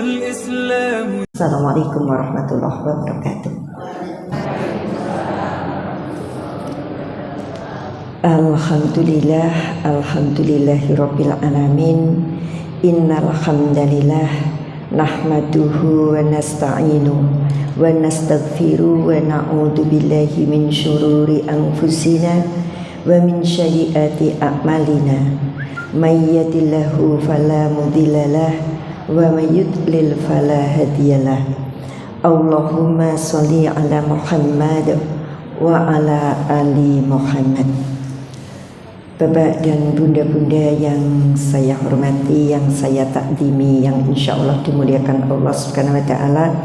والإسلام. Assalamualaikum warahmatullahi wabarakatuh. Alhamdulillahirabbil alamin. Innal hamdalillah nahmaduhu wa nasta'inu wa nastaghfiru wa na'udzu billahi min syururi anfusina wa min sayyiati a'malina. May yahdihillahu fala mudhillalah wa may yudlil fala hadiyalah. Allahumma sholli ala Muhammad wa ala ali Muhammad. Bapak dan bunda-bunda yang saya hormati, yang saya takdimi, yang insya Allah dimuliakan Allah Subhanahu wa Ta'ala.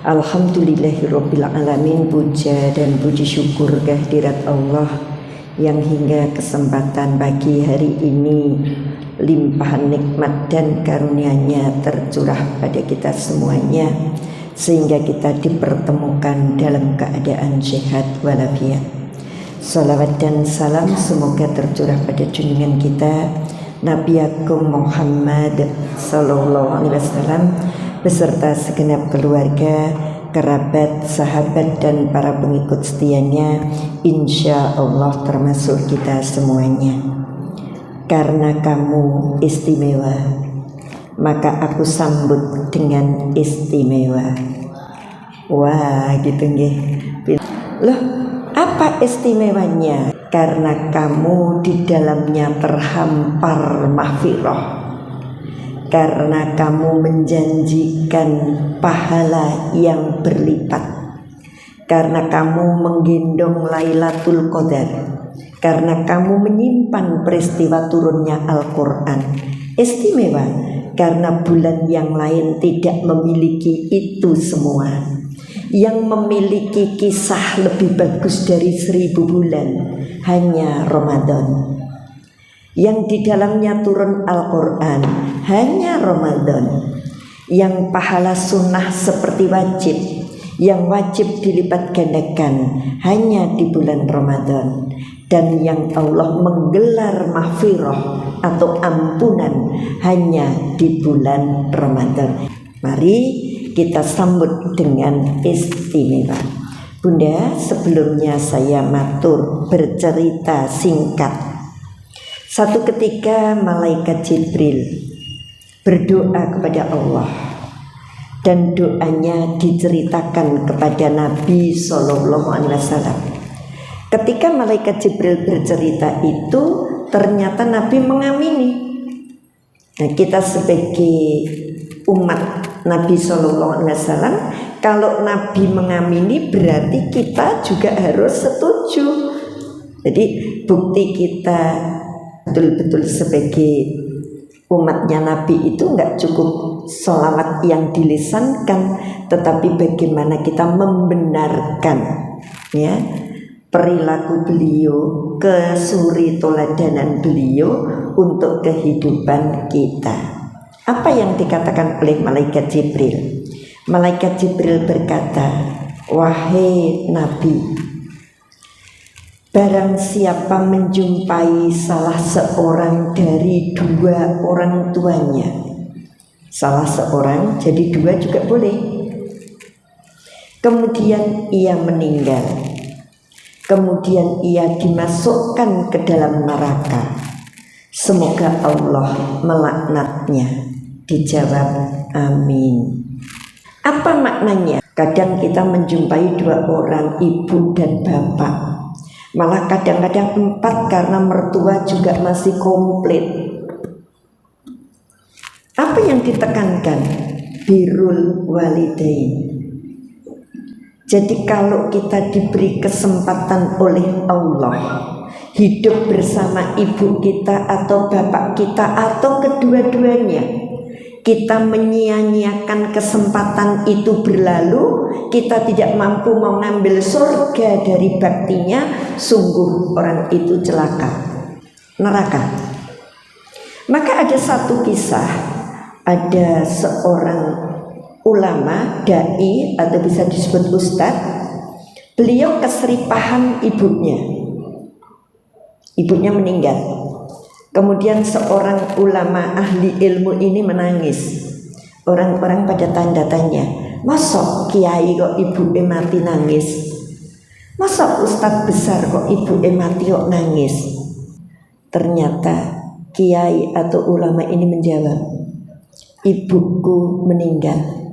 Alhamdulillahirabbil alamin. Puja dan puji syukur kehadirat Allah yang hingga kesempatan pagi hari ini limpahan nikmat dan karunia-Nya tercurah pada kita semuanya, sehingga kita dipertemukan dalam keadaan sehat walafiat. Salawat dan salam semoga tercurah pada junjungan kita Nabi Agung Muhammad Sallallahu Alaihi Wasallam beserta segenap keluarga, kerabat, sahabat dan para pengikut setianya, insya Allah termasuk kita semuanya. Karena kamu istimewa, maka aku sambut dengan istimewa. Wah, gitu nggih. Loh, apa istimewanya? Karena kamu di dalamnya terhampar mahfirah. Karena kamu menjanjikan pahala yang berlipat. Karena kamu menggendong Lailatul Qadar. Karena kamu menyimpan peristiwa turunnya Al-Quran. Istimewa karena bulan yang lain tidak memiliki itu semua. Yang memiliki kisah lebih bagus dari 1000 bulan hanya Ramadan. Yang di dalamnya turun Al-Quran hanya Ramadan. Yang pahala sunnah seperti wajib, yang wajib dilipat gandakan hanya di bulan Ramadan. Dan yang Allah menggelar mahfirah atau ampunan hanya di bulan Ramadan. Mari kita sambut dengan istimewa. Bunda, sebelumnya saya matur bercerita singkat. Satu ketika malaikat Jibril berdoa kepada Allah, dan doanya diceritakan kepada Nabi Sallallahu Alaihi Wasallam. Ketika malaikat Jibril bercerita itu, ternyata Nabi mengamini. Nah, kita sebagai umat Nabi Sallallahu Alaihi Wasallam, kalau Nabi mengamini berarti kita juga harus setuju. Jadi bukti kita betul-betul sebagai umatnya Nabi itu enggak cukup sholawat yang dilisankan, tetapi bagaimana kita membenarkan ya perilaku beliau, kesuri toladanan beliau untuk kehidupan kita. Apa yang dikatakan oleh malaikat Jibril? Malaikat Jibril berkata, wahai Nabi, barang siapa menjumpai salah seorang dari dua orang tuanya, salah seorang jadi dua juga boleh, kemudian ia meninggal, kemudian ia dimasukkan ke dalam neraka, semoga Allah melaknatnya. Dijawab amin. Apa maknanya? Kadang kita menjumpai dua orang, ibu dan bapak, malah kadang-kadang 4 karena mertua juga masih komplit. Apa yang ditekankan? Birrul walidain. Jadi kalau kita diberi kesempatan oleh Allah hidup bersama ibu kita atau bapak kita atau kedua-duanya, kita menyia-nyiakan kesempatan itu berlalu, kita tidak mampu mengambil surga dari baktinya, sungguh orang itu celaka, neraka. Maka ada satu kisah, ada seorang ulama, dai atau bisa disebut ustadz. Beliau keseripahan ibunya meninggal. Kemudian seorang ulama ahli ilmu ini menangis. Orang-orang pada tanda tanya, masa kiai kok ibu mati nangis? Masa ustadz besar kok ibu mati kok nangis? Ternyata kiai atau ulama ini menjawab, ibuku meninggal.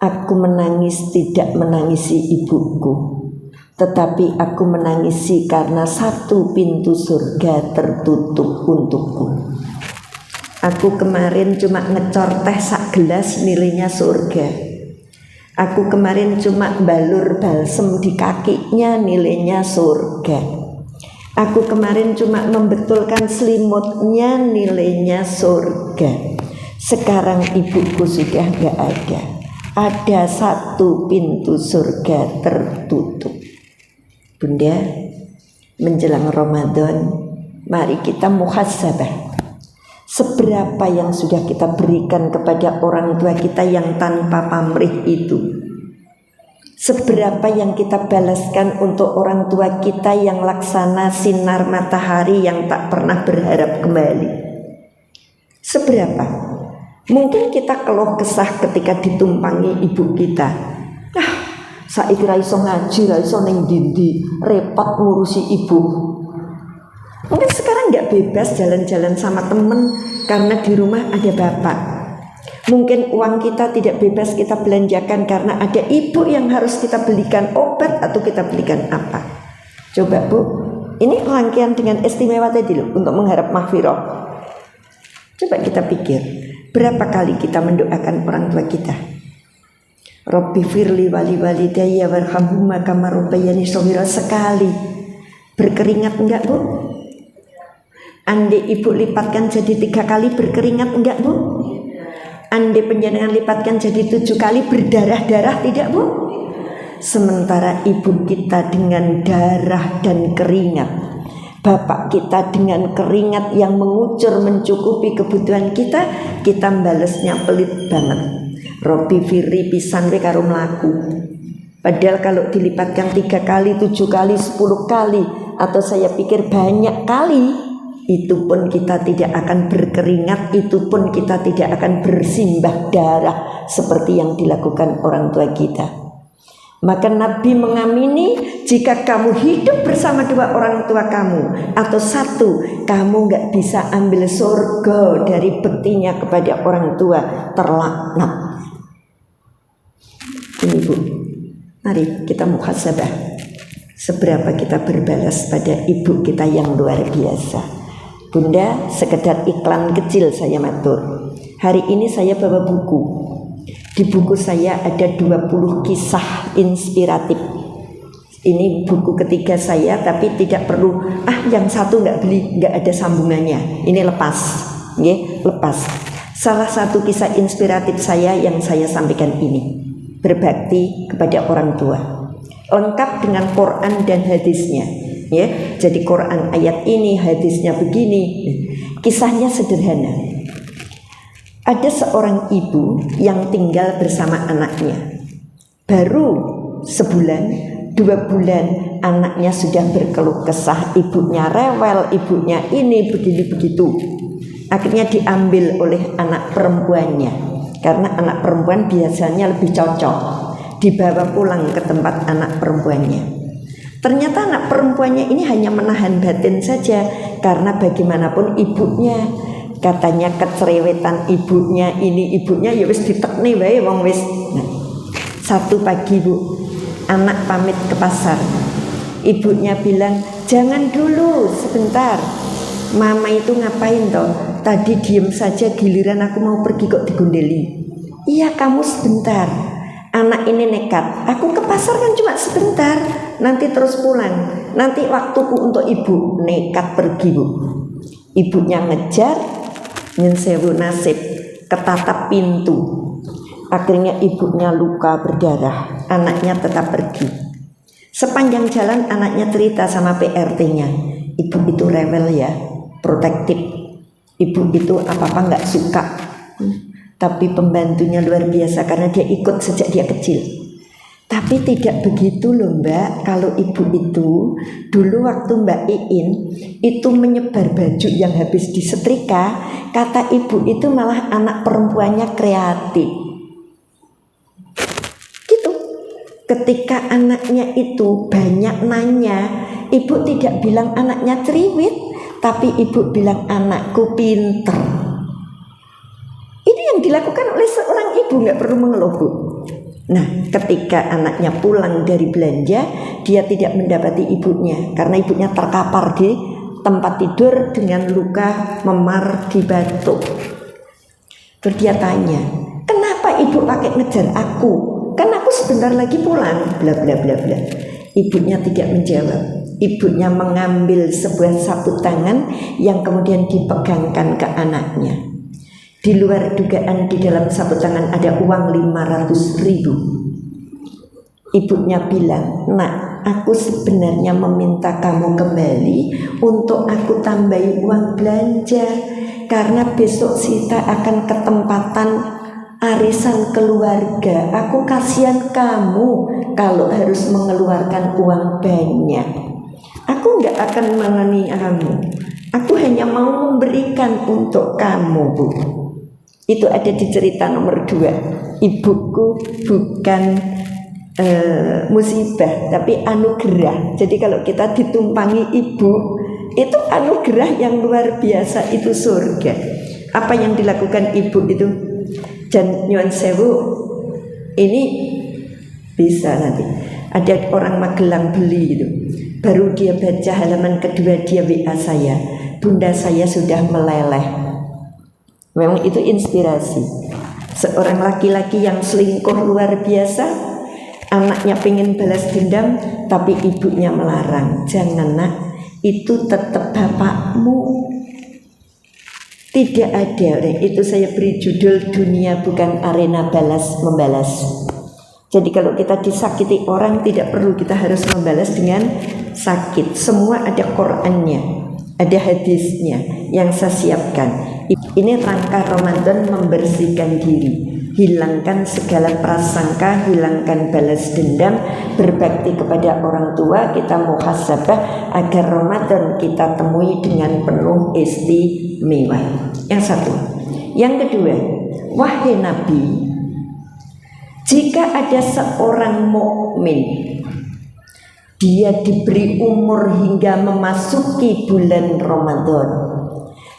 Aku menangis tidak menangisi ibuku, tetapi aku menangisi karena satu pintu surga tertutup untukku. Aku kemarin cuma ngecor teh sak gelas nilainya surga. Aku kemarin cuma balur balsem di kakinya nilainya surga. Aku kemarin cuma membetulkan selimutnya nilainya surga. Sekarang ibuku sudah gak ada. Ada satu pintu surga tertutup. Bunda, menjelang Ramadan, mari kita muhasabah. Seberapa yang sudah kita berikan kepada orang tua kita yang tanpa pamrih itu? Seberapa yang kita balaskan untuk orang tua kita yang laksana sinar matahari yang tak pernah berharap kembali? Seberapa? Mungkin kita keluh kesah ketika ditumpangi ibu kita. Saiki ra iso ngaji, ra iso ning ndi, repot ngurusi ibu. Mungkin sekarang nggak bebas jalan-jalan sama temen karena di rumah ada bapak. Mungkin uang kita tidak bebas kita belanjakan karena ada ibu yang harus kita belikan obat atau kita belikan apa. Coba Bu, ini rangkaian dengan istimewa tadi loh untuk mengharap mahfirah. Coba kita pikir, berapa kali kita mendoakan orang tua kita? Rabbi firli wali walidayya warhamhuma kama rabbayani shaghira. Sekali berkeringat enggak Bu? Andai ibu lipatkan jadi 3 kali berkeringat enggak Bu? Andai penjenengan lipatkan jadi 7 kali berdarah-darah tidak Bu? Sementara ibu kita dengan darah dan keringat, bapak kita dengan keringat yang mengucur mencukupi kebutuhan kita balasnya pelit banget. Robi firi pisan we karo mlaku. Padahal kalau dilipatkan 3 kali, 7 kali, 10 kali, atau saya pikir banyak kali, itu pun kita tidak akan berkeringat, itu pun kita tidak akan bersimbah darah seperti yang dilakukan orang tua kita. Maka Nabi mengamini, jika kamu hidup bersama 2 orang tua kamu, atau 1, kamu gak bisa ambil surga dari bektinya kepada orang tua, terlaknat. Ini Bu, mari kita muhasabah. Seberapa kita berbalas pada ibu kita yang luar biasa. Bunda, sekedar iklan kecil saya matur. Hari ini saya bawa buku. Di buku saya ada 20 kisah inspiratif. Ini buku ketiga saya, tapi tidak perlu yang satu nggak beli, nggak ada sambungannya. Ini lepas, lepas. Salah satu kisah inspiratif saya yang saya sampaikan ini, berbakti kepada orang tua, lengkap dengan Quran dan hadisnya. Jadi Quran ayat ini, hadisnya begini. Kisahnya sederhana. Ada seorang ibu yang tinggal bersama anaknya. Baru sebulan, 2 bulan anaknya sudah berkeluh kesah, ibunya rewel, ibunya ini begini begitu. Akhirnya diambil oleh anak perempuannya, karena anak perempuan biasanya lebih cocok. Dibawa pulang ke tempat anak perempuannya. Ternyata anak perempuannya ini hanya menahan batin saja, karena bagaimanapun ibunya, katanya kecerewetan ibunya, ini ibunya ya wis ditekni wae wong wis. Satu pagi Bu, anak pamit ke pasar. Ibunya bilang, "Jangan dulu, sebentar. Mama itu ngapain toh? Tadi diem saja, giliran aku mau pergi kok digondeli." "Iya, kamu sebentar." Anak ini nekat, "Aku ke pasar kan cuma sebentar, nanti terus pulang, nanti waktuku untuk ibu." Nekat pergi Bu. Ibunya ngejar, nyensewu nasib, ketatap pintu. Akhirnya ibunya luka berdarah, anaknya tetap pergi. Sepanjang jalan anaknya cerita sama PRT-nya, "Ibu itu rewel ya, protektif. Ibu itu apa-apa gak suka. Tapi pembantunya luar biasa karena dia ikut sejak dia kecil. Tapi tidak begitu loh Mbak. Kalau ibu itu dulu waktu Mbak Iin itu menyebar baju yang habis disetrika, kata ibu itu malah anak perempuannya kreatif gitu. Ketika anaknya itu banyak nanya, ibu tidak bilang anaknya cerewet, tapi ibu bilang anakku pinter. Ini yang dilakukan oleh seorang ibu, nggak perlu mengeluh Bu. Nah, ketika anaknya pulang dari belanja, dia tidak mendapati ibunya karena ibunya terkapar di tempat tidur dengan luka memar di batuk. Terus dia tanya, kenapa ibu pakai ngejar aku? Kan aku sebentar lagi pulang, bla bla bla bla. Ibunya tidak menjawab. Ibunya mengambil sebuah sabut tangan yang kemudian dipegangkan ke anaknya. Di luar dugaan di dalam sabut tangan ada uang 500.000. Ibunya bilang, nak, aku sebenarnya meminta kamu kembali untuk aku tambahi uang belanja, karena besok Sita akan ke tempatan arisan keluarga. Aku kasihan kamu kalau harus mengeluarkan uang banyak. Aku nggak akan mengenai kamu. Aku hanya mau memberikan untuk kamu, Bu. Itu ada di cerita nomor 2. Ibuku bukan musibah, tapi anugerah. Jadi kalau kita ditumpangi ibu, itu anugerah yang luar biasa, itu surga. Apa yang dilakukan ibu itu? Jan nyuwun sewu, ini bisa nanti. Ada orang Magelang beli itu. Baru dia baca halaman kedua, dia WA saya, bunda saya sudah meleleh. Memang itu inspirasi. Seorang laki-laki yang selingkuh luar biasa, anaknya pengen balas dendam, tapi ibunya melarang. Jangan nak, itu tetap bapakmu. Tidak ada. Itu saya beri judul, dunia bukan arena balas membalas. Jadi kalau kita disakiti orang, tidak perlu kita harus membalas dengan sakit. Semua ada Qur'annya, ada hadisnya yang saya siapkan. Ini rangka Ramadan membersihkan diri, hilangkan segala prasangka, hilangkan balas dendam, berbakti kepada orang tua, kita muhasabah agar Ramadan kita temui dengan penuh istimewa. Yang satu. Yang kedua, wahai Nabi, jika ada seorang mukmin, dia diberi umur hingga memasuki bulan Ramadan,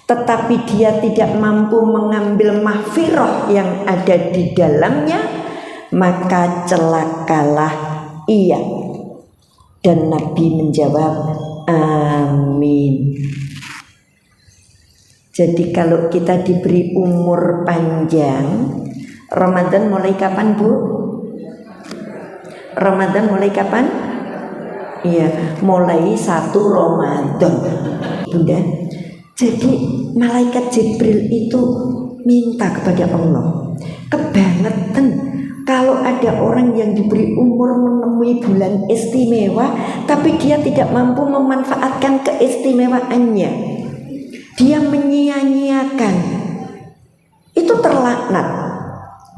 tetapi dia tidak mampu mengambil mahfirah yang ada di dalamnya, maka celakalah ia. Dan Nabi menjawab, amin. Jadi kalau kita diberi umur panjang, Ramadan mulai kapan Bu? Ramadan mulai kapan? Iya, mulai 1 Ramadan Bunda. Jadi malaikat Jibril itu minta kepada Allah, kebangetan kalau ada orang yang diberi umur menemui bulan istimewa, tapi dia tidak mampu memanfaatkan keistimewaannya, dia menyia-nyiakan, itu terlaknat.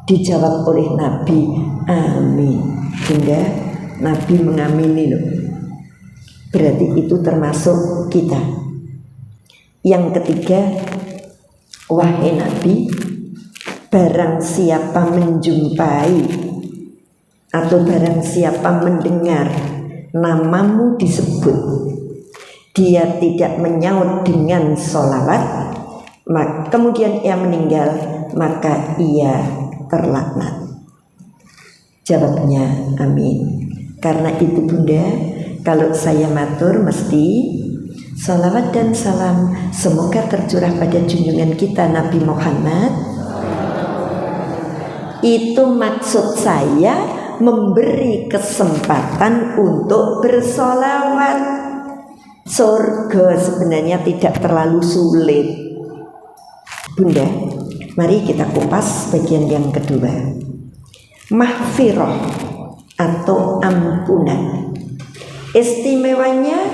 Dijawab oleh Nabi, amin. Hingga Nabi mengamini loh. Berarti itu termasuk kita. Yang ketiga, wahai Nabi, barang siapa menjumpai atau barang siapa mendengar namamu disebut, dia tidak menyaut dengan sholawat, kemudian ia meninggal, maka ia terlaknat. Jawabnya amin. Karena itu Bunda, kalau saya matur mesti salawat dan salam semoga tercurah pada junjungan kita Nabi Muhammad. Itu maksud saya memberi kesempatan untuk bersolawat. Surga sebenarnya tidak terlalu sulit Bunda. Mari kita kupas bagian yang kedua, mahfirah atau ampunan. Istimewanya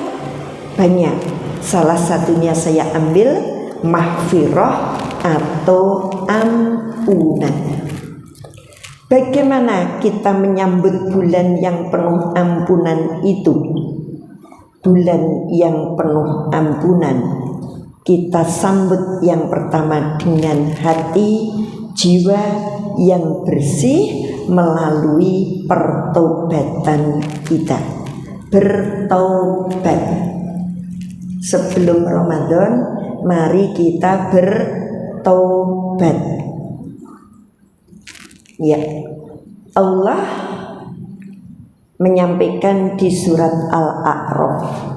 banyak. Salah satunya saya ambil mahfirah atau ampunan. Bagaimana kita menyambut bulan yang penuh ampunan itu? Bulan yang penuh ampunan kita sambut yang pertama dengan hati, jiwa yang bersih melalui pertobatan kita. Bertobat. Sebelum Ramadan, mari kita bertobat. Ya, Allah menyampaikan di surat Al-A'raf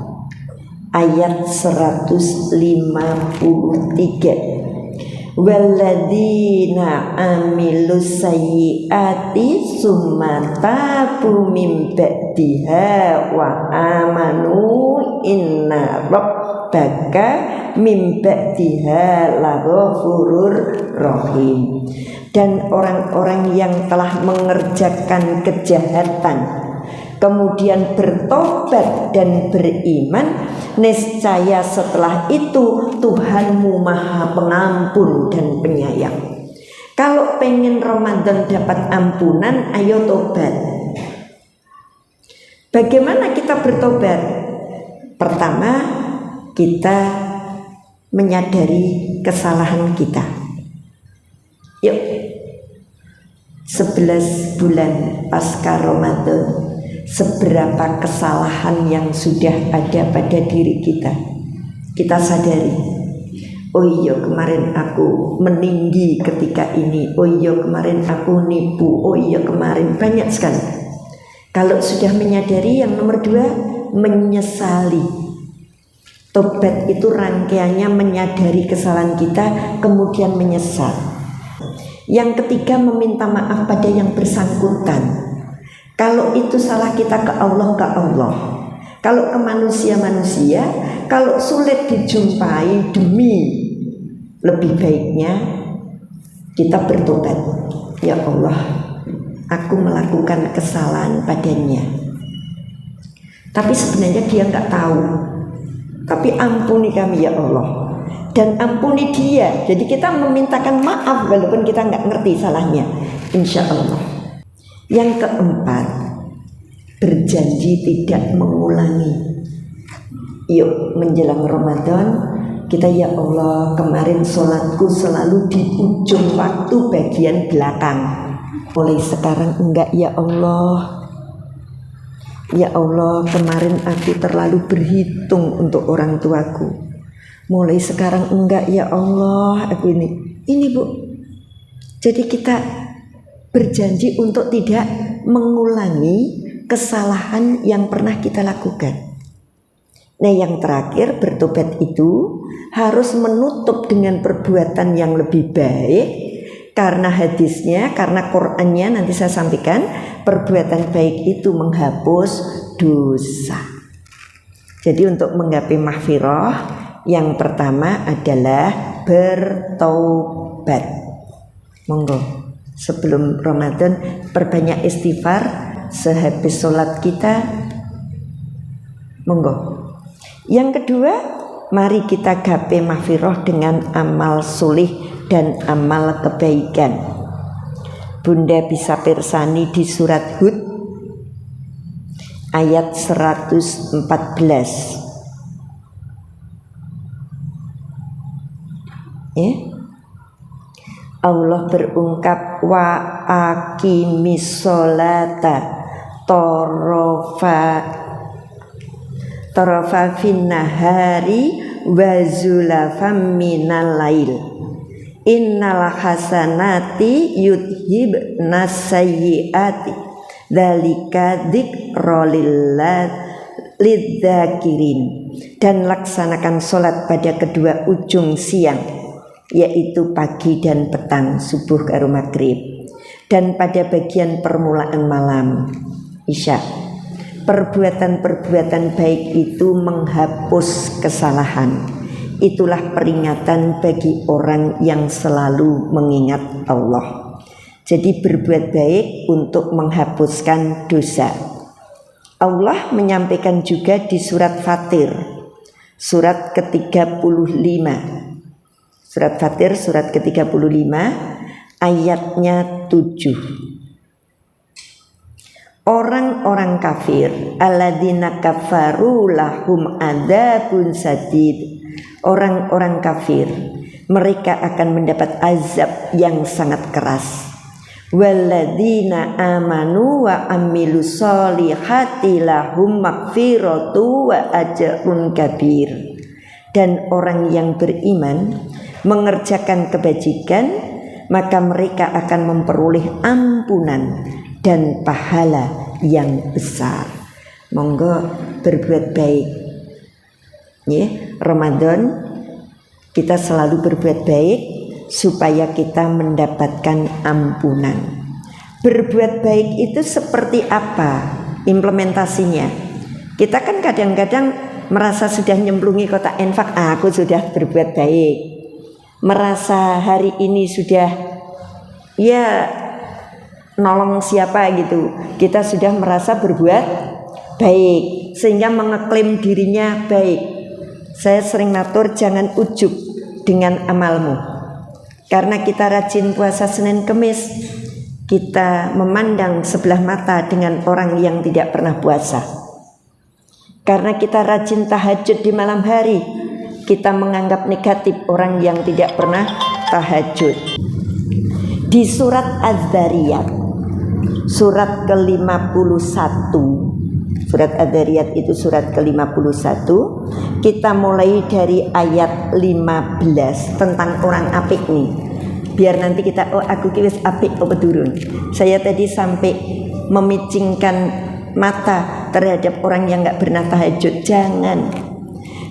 ayat 153, walladzina amilus sayyiati summa tabu min ba'diha wa amanu inna rabbaka min ba'diha laghafurur rahim. Dan orang-orang yang telah mengerjakan kejahatan kemudian bertobat dan beriman, niscaya setelah itu Tuhanmu Maha Pengampun dan Penyayang. Kalau pengen Ramadan dapat ampunan, ayo tobat. Bagaimana kita bertobat? Pertama, kita menyadari kesalahan kita. Yuk, 11 bulan pasca Ramadan, seberapa kesalahan yang sudah ada pada diri kita. Kita sadari, oh iya kemarin aku meninggi ketika ini, oh iya kemarin aku nipu, oh iya kemarin, banyak sekali. Kalau sudah menyadari, yang nomor 2, menyesali. Tobat itu rangkaiannya menyadari kesalahan kita, kemudian menyesal. Yang ketiga, meminta maaf pada yang bersangkutan. Kalau itu salah kita, ke Allah, ke Allah. Kalau ke manusia-manusia, kalau sulit dijumpai demi lebih baiknya, kita bertobat. Ya Allah, aku melakukan kesalahan padanya. Tapi sebenarnya dia nggak tahu. Tapi ampuni kami ya Allah. Dan ampuni dia. Jadi kita memintakan maaf walaupun kita nggak ngerti salahnya, insya Allah. Yang keempat, berjanji tidak mengulangi. Yuk, menjelang Ramadan kita, ya Allah, kemarin sholatku selalu di ujung waktu bagian belakang. Mulai sekarang enggak ya Allah. Ya Allah, kemarin aku terlalu berhitung untuk orang tuaku. Mulai sekarang enggak ya Allah, aku ini Bu. Jadi kita berjanji untuk tidak mengulangi kesalahan yang pernah kita lakukan. Nah, yang terakhir, bertobat itu harus menutup dengan perbuatan yang lebih baik. Karena hadisnya, karena Qur'annya nanti saya sampaikan, perbuatan baik itu menghapus dosa. Jadi untuk menggapai mahfirah, yang pertama adalah bertobat. Monggo, sebelum Ramadan perbanyak istighfar sehabis sholat kita. Monggo. Yang kedua, mari kita gapai mahfirah dengan amal solih dan amal kebaikan. Bunda bisa pirsani di surat Hud ayat 114. Allah berungkap, wa aqimis sholata tarafa finnahari wa zulafam minal lail innal hasanati yudhibnas sayyiati dzalika dzikra lidzakirin. Dan laksanakan sholat pada kedua ujung siang, yaitu pagi dan petang, subuh karo maghrib, dan pada bagian permulaan malam, isya. Perbuatan-perbuatan baik itu menghapus kesalahan. Itulah peringatan bagi orang yang selalu mengingat Allah. Jadi berbuat baik untuk menghapuskan dosa. Allah menyampaikan juga di surat Fatir, surat ke-35. Surat Fatir surat ke-35 ayatnya 7. orang-orang kafir, alladzina kafaru lahum adzabun sadid. Orang-orang kafir, mereka akan mendapat azab yang sangat keras. Walladzina amanu wa amilus solihati lahum magfiratu wa ajrun kabir. Dan orang yang beriman mengerjakan kebajikan, maka mereka akan memperoleh ampunan dan pahala yang besar. Monggo berbuat baik. Ramadan kita selalu berbuat baik supaya kita mendapatkan ampunan. Berbuat baik itu seperti apa implementasinya? Kita kan kadang-kadang merasa sudah nyemplungi kotak infak, aku sudah berbuat baik. Merasa hari ini sudah nolong siapa gitu, kita sudah merasa berbuat baik sehingga mengeklaim dirinya baik. Saya sering matur, jangan ujub dengan amalmu. Karena kita rajin puasa Senin Kemis, kita memandang sebelah mata dengan orang yang tidak pernah puasa. Karena kita rajin tahajud di malam hari, kita menganggap negatif orang yang tidak pernah tahajud. Di surat Az-Zariyat, surat ke-51, surat Az-Zariyat itu surat ke-51, kita mulai dari ayat 15 tentang orang apik nih. Biar nanti kita aku kiris apik apa turun. Saya tadi sampai memicingkan mata terhadap orang yang gak pernah tahajud. Jangan.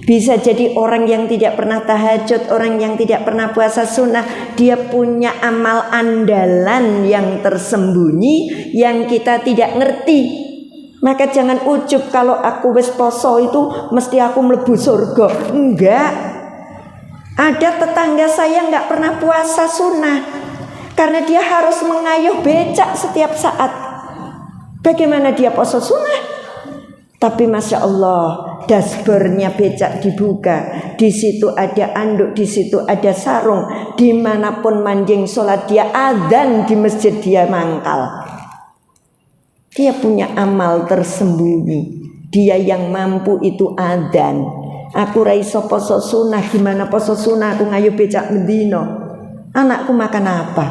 Bisa jadi orang yang tidak pernah tahajud, orang yang tidak pernah puasa sunnah, dia punya amal andalan yang tersembunyi yang kita tidak ngerti. Maka jangan ujub kalau aku wis poso itu mesti aku mlebu surga. Enggak. Ada tetangga saya enggak pernah puasa sunnah karena dia harus mengayuh becak setiap saat. Bagaimana dia poso sunnah? Tapi Masya Allah, dashboardnya becak dibuka, di situ ada anduk, di situ ada sarung, dimanapun manjing sholat dia adzan, di masjid dia mangkal. Dia punya amal tersembunyi. Dia yang mampu itu adzan. Aku raiso poso sunnah, gimana poso sunnah aku ngayu becak mendino. Anakku makan apa?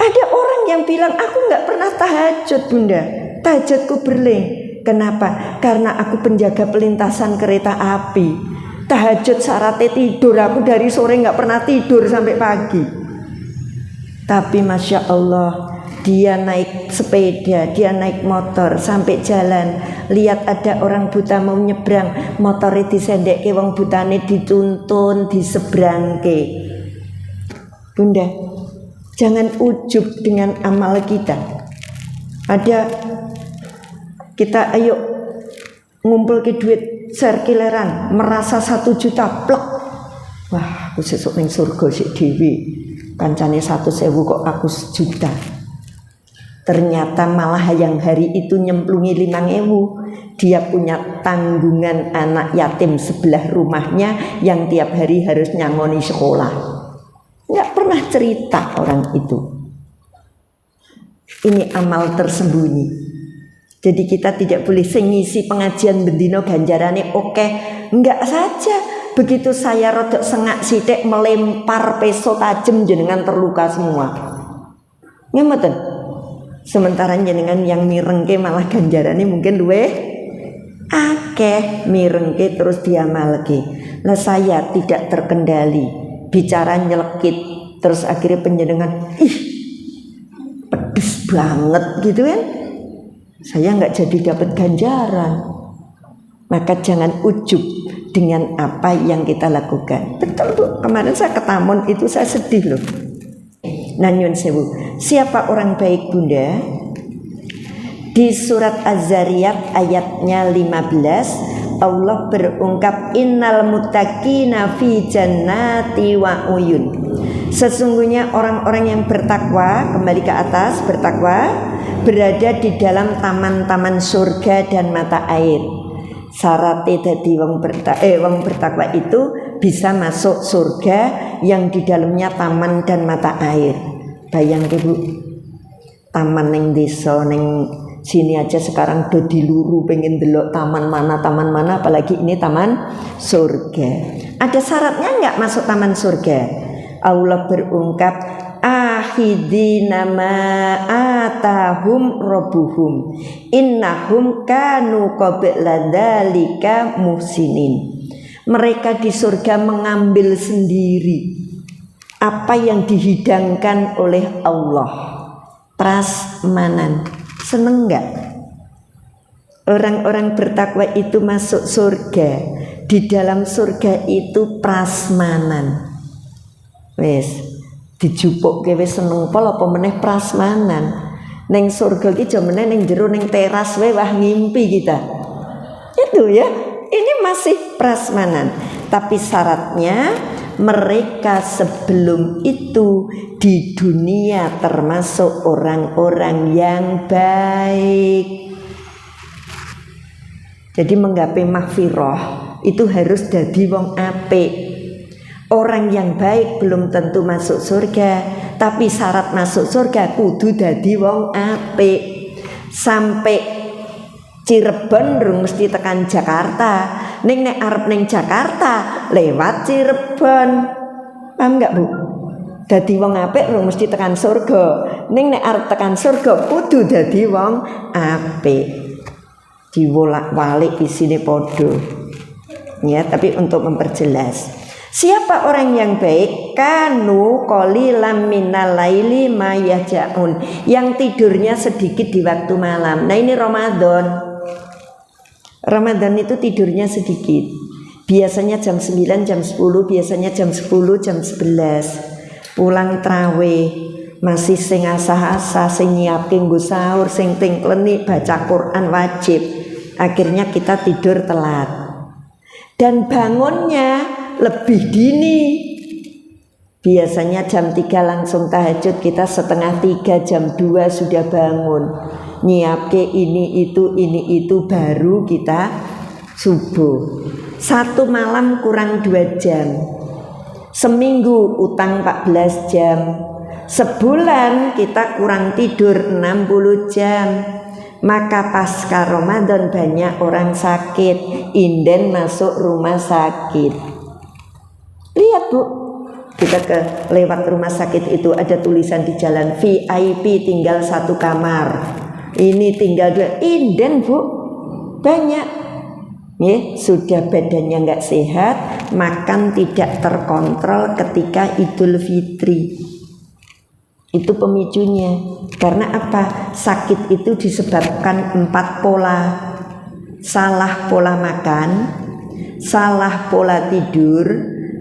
Ada orang yang bilang aku nggak pernah tahajud bunda, tahajudku berling. Kenapa? Karena aku penjaga pelintasan kereta api. Tahajud syaratnya tidur, aku dari sore nggak pernah tidur sampai pagi. Tapi Masya Allah, dia naik sepeda, dia naik motor sampai jalan, lihat ada orang buta mau nyebrang, motornya disendekke wong butane dituntun, disebrangke. Bunda, jangan ujub dengan amal kita. Ada kita ayo ngumpul ke duit serkileran, merasa 1 juta plek. Wah, aku sesuk ning surga sik dhewe. Kancane 100.000 kok aku 1 juta. Ternyata malah yang hari itu nyemplungi 5.000. Dia punya tanggungan anak yatim sebelah rumahnya yang tiap hari harus nyangoni sekolah. Nggak pernah cerita orang itu. Ini amal tersembunyi. Jadi kita tidak boleh ngisi pengajian bendino ganjarane oke. Enggak saja. Begitu saya rodok sengak sithik melempar peso tajam jenengan terluka semua. Ngemeten. Sementara jenengan yang mirengke malah ganjarane mungkin luweh akeh, mirengke terus diamalke. Lah saya tidak terkendali, bicara nyelekit, terus akhirnya penjenengan pedes banget gitu kan. Saya nggak jadi dapat ganjaran. Maka jangan ujub dengan apa yang kita lakukan. Betul Bu, kemarin saya ke Tamun itu saya sedih loh. Nanyun sewu, siapa orang baik bunda? Di surat Az-Zariyat ayatnya 15, Allah berungkap innal muttaqina fi jannati wa uyun. Sesungguhnya orang-orang yang bertakwa, kembali ke atas, bertakwa berada di dalam taman-taman surga dan mata air. Syaratnya dadi wong bertakwa itu bisa masuk surga yang di dalamnya taman dan mata air. Bayang Bu, taman ning desa ning sini aja sekarang do diluru pengen delok taman mana apalagi ini taman surga. Ada syaratnya enggak masuk taman surga? Allah berungkap ahidina ma atahum rabbuhum innahum kanu qabla dzalika muhsinin. Mereka di surga mengambil sendiri apa yang dihidangkan oleh Allah. Prasmanan. Seneng enggak? Orang-orang bertakwa itu masuk surga. Di dalam surga itu prasmanan. Wes dijupuk wis seneng pol apa meneh prasmanan. Neng surga ki aja meneh ning jero ning teras wae wah ngimpi kita. Itu ya. Ini masih prasmanan, tapi syaratnya mereka sebelum itu di dunia termasuk orang-orang yang baik. Jadi menggapai maghfirah itu harus dadi wong apik. Orang yang baik belum tentu masuk surga, tapi syarat masuk surga kudu dadi wong apik. Sampai Cirebon rung mesti tekan Jakarta. Ning nek arep ning Jakarta lewat Cirebon. Paham enggak, Bu? Dadi wong apik rung mesti tekan surga. Ning nek arep tekan surga kudu dadi wong apik. Diwolak-walik isine padha. Ya, tapi untuk memperjelas. Siapa orang yang baik? Kanu qalilan minal laili ma yahjaun. Yang tidurnya sedikit di waktu malam. Nah, ini Ramadan. Ramadan itu tidurnya sedikit. Biasanya jam 9, jam 10, biasanya jam 10, jam 11. Pulang traweh, masih sing asah-asah, sing nyiapke nggo sahur, sing tingkleni baca Quran wajib. Akhirnya kita tidur telat. Dan bangunnya lebih dini. Biasanya jam 3 langsung tahajud, kita setengah 3, jam 2 sudah bangun. Nyiapke ini itu baru kita subuh. Satu malam kurang 2 jam. Seminggu utang 14 jam. Sebulan kita kurang tidur 60 jam. Maka pasca Ramadan banyak orang sakit, inden masuk rumah sakit. Lihat, Bu, kita lewat rumah sakit itu ada tulisan di jalan VIP tinggal 1 kamar. Ini tinggal 2, inden, Bu, banyak. Ya, sudah badannya nggak sehat, makan tidak terkontrol ketika Idul Fitri. Itu pemicunya. Karena apa? Sakit itu disebabkan 4 pola. Salah pola makan, salah pola tidur,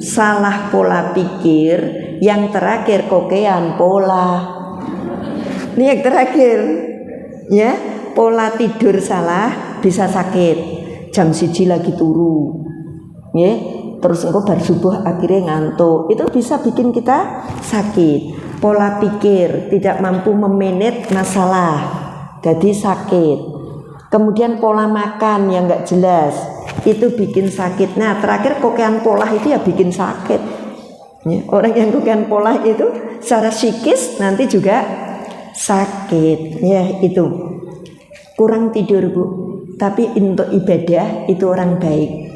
salah pola pikir, yang terakhir kokean pola. Ini yang terakhir. Ya, pola tidur salah bisa sakit. Jam 1 lagi turu. Ya, terus engko bar subuh akhirnya ngantuk. Itu bisa bikin kita sakit. Pola pikir tidak mampu memanage masalah, jadi sakit. Kemudian pola makan yang enggak jelas, itu bikin sakit. Nah, terakhir kokean pola itu ya bikin sakit. Ya, orang yang kokean pola itu secara psikis nanti juga sakit. Ya, itu. Kurang tidur, Bu. Tapi untuk ibadah itu orang baik.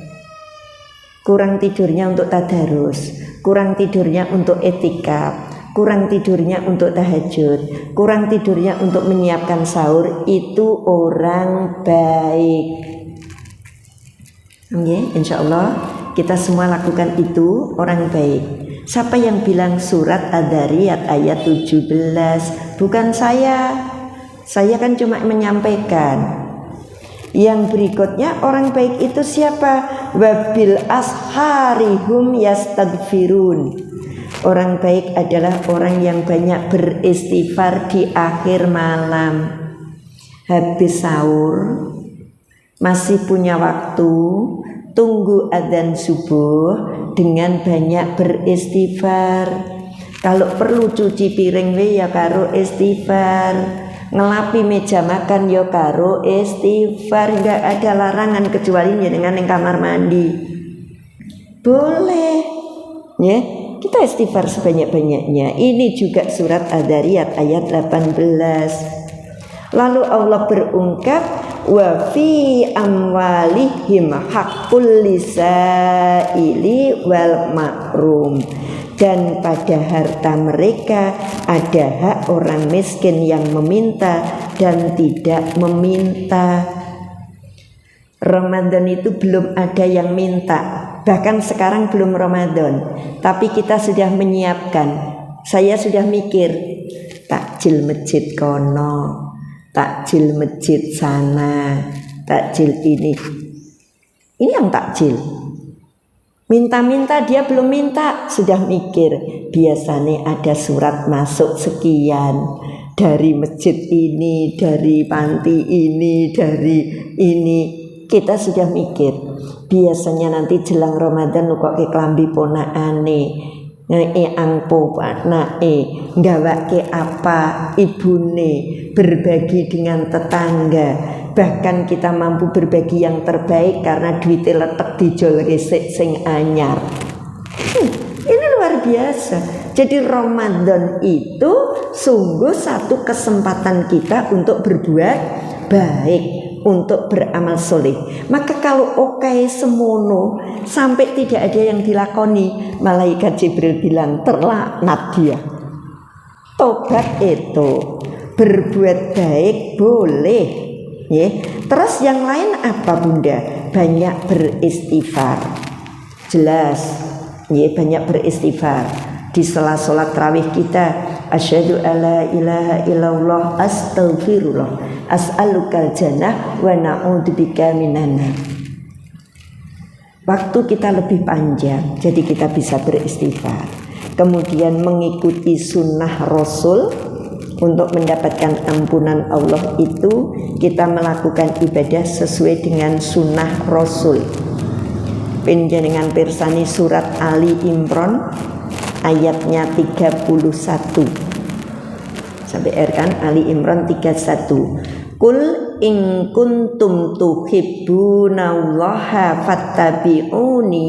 Kurang tidurnya untuk tadarus, kurang tidurnya untuk etikaf, kurang tidurnya untuk tahajud, kurang tidurnya untuk menyiapkan sahur, itu orang baik. Okay, insya Allah kita semua lakukan itu, orang baik. Siapa yang bilang surat Ad-Dzariyat ayat 17? Bukan saya kan cuma menyampaikan. Yang berikutnya orang baik itu siapa? Wabil asharihum yastaghfirun. Orang baik adalah orang yang banyak beristighfar di akhir malam. Habis sahur, masih punya waktu, tunggu adzan subuh dengan banyak beristighfar. Kalau perlu cuci piring ya karo istighfar. Ngelapi meja makan yo karo istighfar. Enggak ada larangan kecuali dengan yang kamar mandi. Boleh. Ya. kita istighfar sebanyak-banyaknya. Ini juga surat Ad-Dzariyat ayat 18. Lalu Allah berungkap, wa fi amwalihim haqqul lisaili wal mahrum. Dan pada harta mereka ada hak orang miskin yang meminta dan tidak meminta. Ramadan itu belum ada yang minta, bahkan sekarang belum Ramadan, tapi kita sudah menyiapkan. Saya sudah mikir, takjil masjid kono, takjil masjid sana, takjil ini yang takjil. Minta-minta dia belum minta, sudah mikir biasanya ada surat masuk sekian dari masjid ini, dari panti ini, dari ini. Kita sudah mikir biasanya nanti jelang Ramadan kok ke klambi ponakane, angpo panake, gawake apa ibune, berbagi dengan tetangga. Bahkan kita mampu berbagi yang terbaik karena duitnya letek dijol resik sing anyar. Ini luar biasa. Jadi Ramadan itu sungguh satu kesempatan kita untuk berbuat baik, untuk beramal soleh. Maka kalau oke semono sampai tidak ada yang dilakoni, malaikat Jibril bilang terlaknat dia. Tobat itu berbuat baik boleh. Ya. Terus yang lain apa Bunda? Banyak beristighfar. Jelas, ya, banyak beristighfar. Di sela sholat tarawih kita, asyhadu alla ilaha illallah astaghfirullah as'alukal jannah wa na'udzubika minan nar. Waktu kita lebih panjang, jadi kita bisa beristighfar. Kemudian mengikuti sunnah Rasul. Untuk mendapatkan ampunan Allah itu kita melakukan ibadah sesuai dengan sunnah Rasul. Panjenengan pirsani surat Ali Imran ayatnya 31. Sampai kan Ali Imran 31. Kul in kuntum tuhibbunallaha fattabi'uni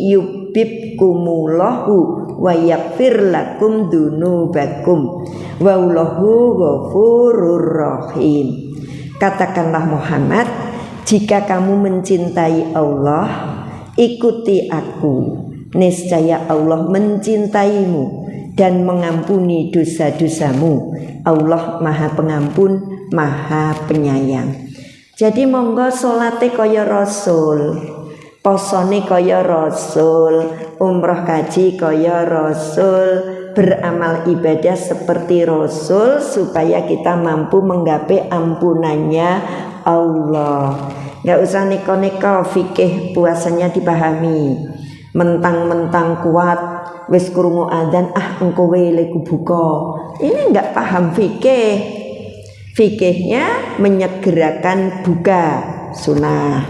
yuhibbukumullahu wa yaghfir lakum dzunubakum wallahu ghafurur rahim. Katakanlah Muhammad, jika kamu mencintai Allah, ikuti aku. Niscaya Allah mencintaimu dan mengampuni dosa-dosamu. Allah Maha Pengampun, Maha Penyayang. Jadi monggo salate kaya Rasul, posone kaya Rasul, umroh kaji kaya Rasul, beramal ibadah seperti Rasul supaya kita mampu menggapai ampunannya Allah. Gak usah neko-neko fikih puasanya dipahami. Mentang-mentang kuat wis krungu adzan engko wae buka. Ini enggak paham fikih. Fikihnya menyegerakan buka sunnah.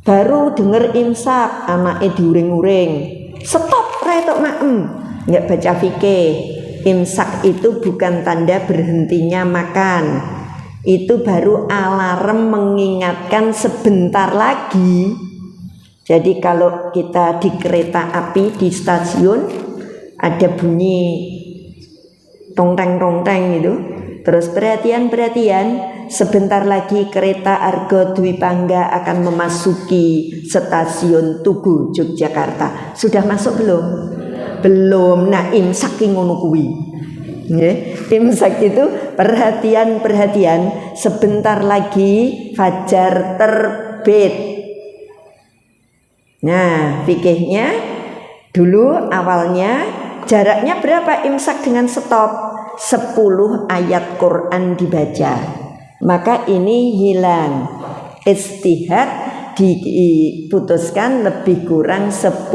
Baru denger imsak anake diuring-uring. Stop retok maem. Enggak baca fikih. Imsak itu bukan tanda berhentinya makan. Itu baru alarm mengingatkan sebentar lagi. Jadi kalau kita di kereta api di stasiun ada bunyi tongteng-tongteng itu, terus perhatian sebentar lagi kereta Argo Dwi Pangga akan memasuki stasiun Tugu Yogyakarta. Sudah masuk belum? Belum. Nah, imsak ki ngono kuwi. Nggih, imsak itu perhatian sebentar lagi fajar terbit. Nah, fikihnya dulu awalnya jaraknya berapa imsak dengan stop? 10 ayat Quran dibaca. Maka ini hilang. Ijtihad diputuskan lebih kurang 10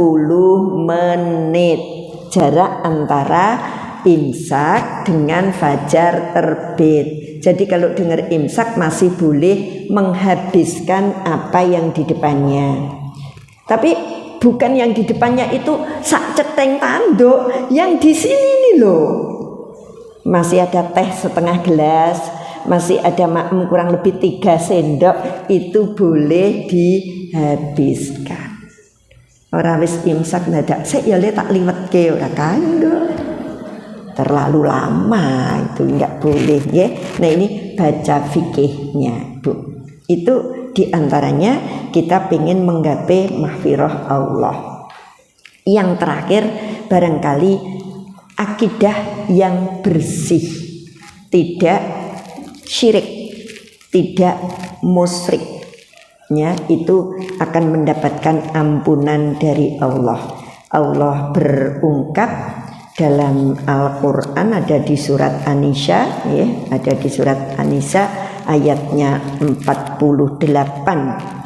menit jarak antara imsak dengan fajar terbit. Jadi kalau dengar imsak masih boleh menghabiskan apa yang di depannya. Tapi bukan yang di depannya itu sak ceteng tanduk, yang di sini nih loh. Masih ada teh setengah gelas, masih ada makmum kurang lebih 3 sendok, itu boleh dihabiskan. Ora wis imsak dadak sik ya le tak liwetke ora kanggo. Terlalu lama itu enggak boleh ya. Nah ini baca fikihnya Bu. Itu diantaranya kita pengen menggapai mahfirah Allah. Yang terakhir barangkali akidah yang bersih, tidak syirik, tidak musyrik, ya, itu akan mendapatkan ampunan dari Allah. Allah berungkap dalam Al-Quran, ada di surat An-Nisa, ya, ada di surat An-Nisa ayatnya 48.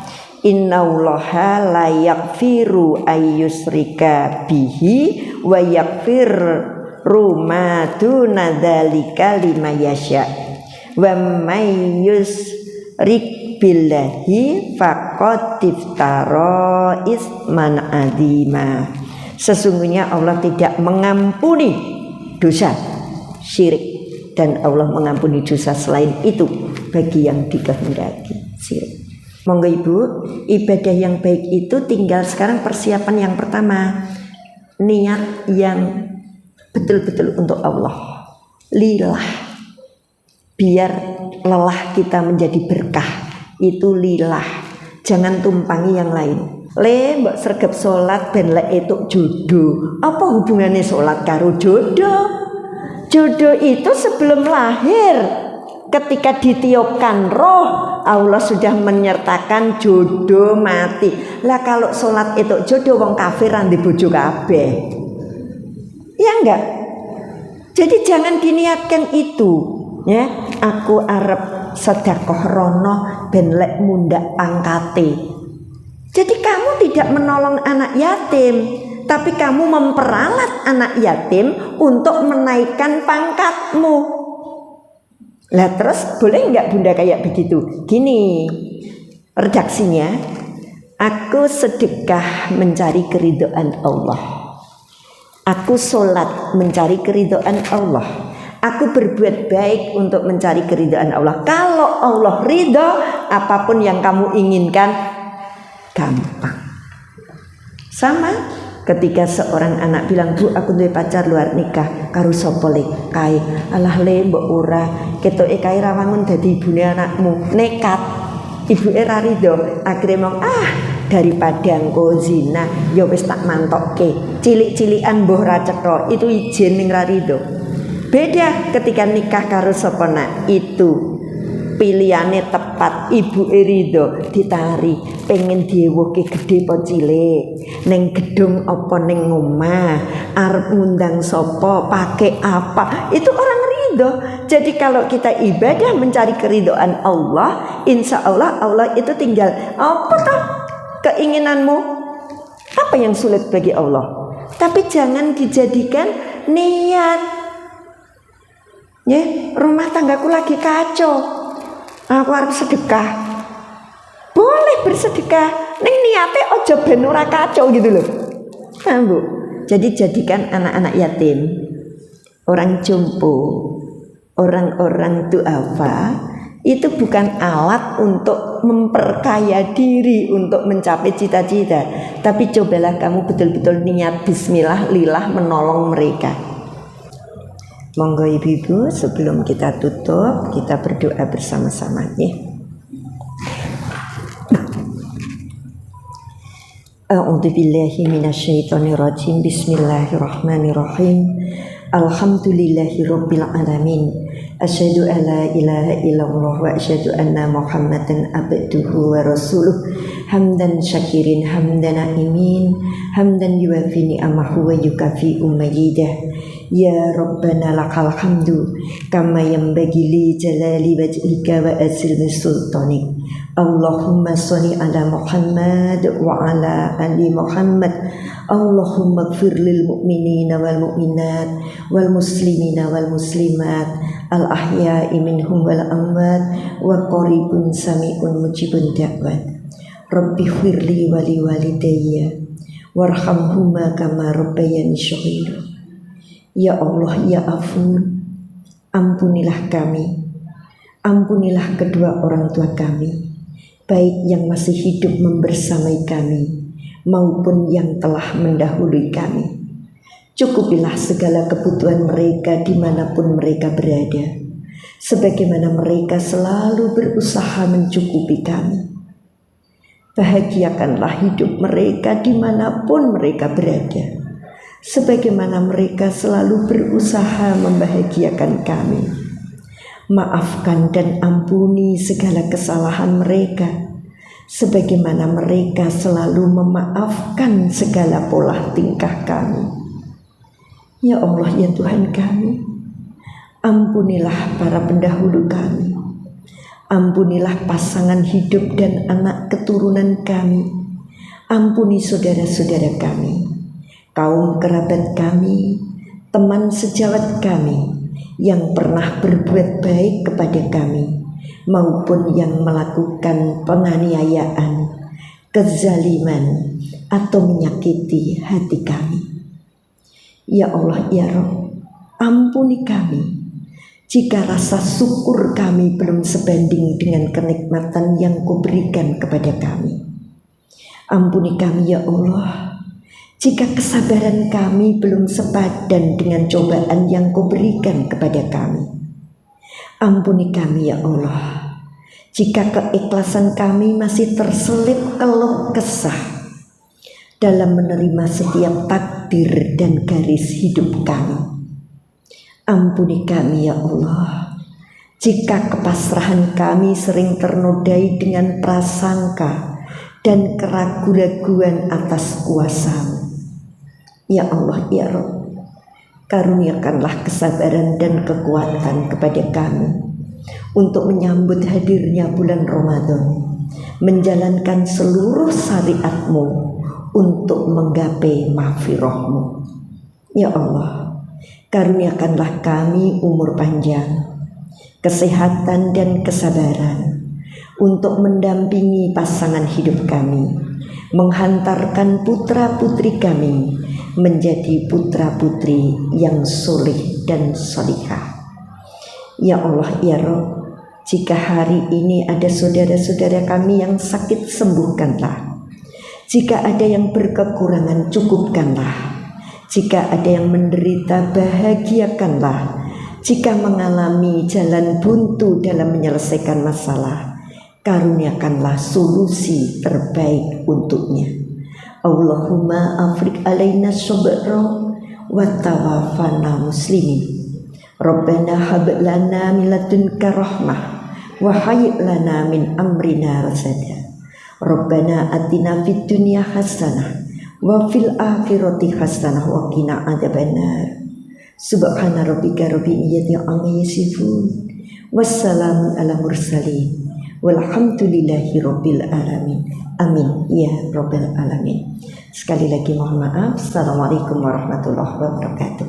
Innallaha la yaghfiru ayyusrika bihi wa yaghfiru ma duna dzalika liman yasha wa may yusyrik billahi faqad iftara isman adzima. Sesungguhnya Allah tidak mengampuni dosa syirik, dan Allah mengampuni dosa selain itu bagi yang dikehendaki syirik. Monggo Ibu, ibadah yang baik itu tinggal sekarang persiapan yang pertama, niat yang betul-betul untuk Allah, lillah, biar lelah kita menjadi berkah, itu lillah, jangan tumpangi yang lain. Le mbok sregep salat ben lek etuk jodoh, apa hubungannya salat karo jodoh? Jodoh itu sebelum lahir, ketika ditiupkan roh Allah sudah menyertakan jodoh mati. Lah kalau sholat itu jodoh, wong kafir andi bojo kabeh. Ya enggak? Jadi jangan diniatkan itu, ya. Aku arep sedekah rono ben lek mundak pangkate. Jadi kamu tidak menolong anak yatim, tapi kamu memperalat anak yatim untuk menaikkan pangkatmu. Lah terus boleh enggak Bunda kayak begitu? Gini redaksinya, aku sedekah mencari keridhaan Allah, aku sholat mencari keridhaan Allah, aku berbuat baik untuk mencari keridhaan Allah. Kalau Allah ridho, apapun yang kamu inginkan gampang. Sama ketika seorang anak bilang, Bu aku duwe pacar luar nikah karo sapa le kae, alah le mbok ora ketoke kae ra wangun dadi ibune anakmu, nekat ibuke ra rido, akhire mong daripada engko zina ya wis tak mantokke, cilik-cilikan mbuh ra cetha, itu izin ning ra rido. Beda ketika nikah karo sapa nak, itu pilihane tepat, ibu rido, ditari pengen diewuhke gede po cilik, neng gedung apa neng omah, arep ngundang sopo, pakai apa, itu orang ridho. Jadi kalau kita ibadah mencari keridhaan Allah, insya Allah Allah itu tinggal apa toh keinginanmu, apa yang sulit bagi Allah. Tapi jangan dijadikan niat, ya, rumah tanggaku lagi kacau, aku harus sedekah. Boleh bersedekah, ning niate ojo ben ora kacau gitu loh. Nah, Bu. Jadi jadikan anak-anak yatim, orang jompo, orang-orang duafa itu bukan alat untuk memperkaya diri, untuk mencapai cita-cita, tapi cobalah kamu betul-betul niat bismillah lillah menolong mereka. Monggo ibu-ibu, sebelum kita tutup, kita berdoa bersama-sama ya. A'udzubillahi minasyaitonirrajim. Bismillahirrahmanirrahim. Alhamdulillahirabbil alamin. Asyhadu an la ilaha illallah wa asyhadu anna Muhammadan abduhu wa rasuluh. Hamdan syakirin hamdan na'imin, hamdan yuwafi ni'amahu wa yukafi'u majidah. Ya Rabbana lakal hamdu kama yanbaghi li jalali wajhika wa azimi sultanik. Allahumma sholli ala Muhammad wa ala ali Muhammad. Allahumma ighfir lil mu'minina wal mu'minat wal muslimina wal muslimat al ahya'i minhum wal amwat wa qaribun sami'un mujibun da'wat. Rabbi firli wa li walidayya warhamhuma kama rabbayani shaghira. Ya Allah ya Afun, ampunilah kami, ampunilah kedua orang tua kami, baik yang masih hidup membersamai kami maupun yang telah mendahului kami. Cukupilah segala kebutuhan mereka dimanapun mereka berada, sebagaimana mereka selalu berusaha mencukupi kami. Bahagiakanlah hidup mereka dimanapun mereka berada, sebagaimana mereka selalu berusaha membahagiakan kami. Maafkan dan ampuni segala kesalahan mereka, sebagaimana mereka selalu memaafkan segala pola tingkah kami. Ya Allah, ya Tuhan kami, ampunilah para pendahulu kami, ampunilah pasangan hidup dan anak keturunan kami, ampuni saudara-saudara kami, kaum kerabat kami, teman sejawat kami yang pernah berbuat baik kepada kami, maupun yang melakukan penganiayaan, kezaliman, atau menyakiti hati kami. Ya Allah, ya Rabb, ampuni kami jika rasa syukur kami belum sebanding dengan kenikmatan yang Kau berikan kepada kami. Ampuni kami ya Allah jika kesabaran kami belum sepadan dengan cobaan yang Kau berikan kepada kami. Ampuni kami ya Allah jika keikhlasan kami masih terselip keluh kesah dalam menerima setiap takdir dan garis hidup kami. Ampuni kami ya Allah jika kepasrahan kami sering ternodai dengan prasangka dan keraguan-raguan atas kuasa-Mu. Ya Allah, ya Rabb, karuniakanlah kesabaran dan kekuatan kepada kami untuk menyambut hadirnya bulan Ramadan, menjalankan seluruh syariat-Mu untuk menggapai mahfirah-Mu. Ya Allah, karuniakanlah kami umur panjang, kesehatan dan kesabaran untuk mendampingi pasangan hidup kami, menghantarkan putra-putri kami menjadi putra-putri yang soleh dan solihah. Ya Allah, ya Rabb, jika hari ini ada saudara-saudara kami yang sakit, sembuhkanlah. Jika ada yang berkekurangan, cukupkanlah. Jika ada yang menderita, bahagiakanlah. Jika mengalami jalan buntu dalam menyelesaikan masalah, karuniakanlah solusi terbaik untuknya. Allahumma afrik alaina sabra wa tawaffana muslimin. Rabbana hab lana min ladunka rahmah wa hayyi lana min amrina rasada. Rabbana atina fid dunya hasanah wa fil akhirati hasanah wa qina adzabannar. Subhana rabbika rabbil izzati amma yasifun, wassalamun ala mursalin, walhamdulillahi rabbil alamin. Amin ya rabbal alamin. Sekali lagi mohon maaf. Assalamualaikum warahmatullahi wabarakatuh.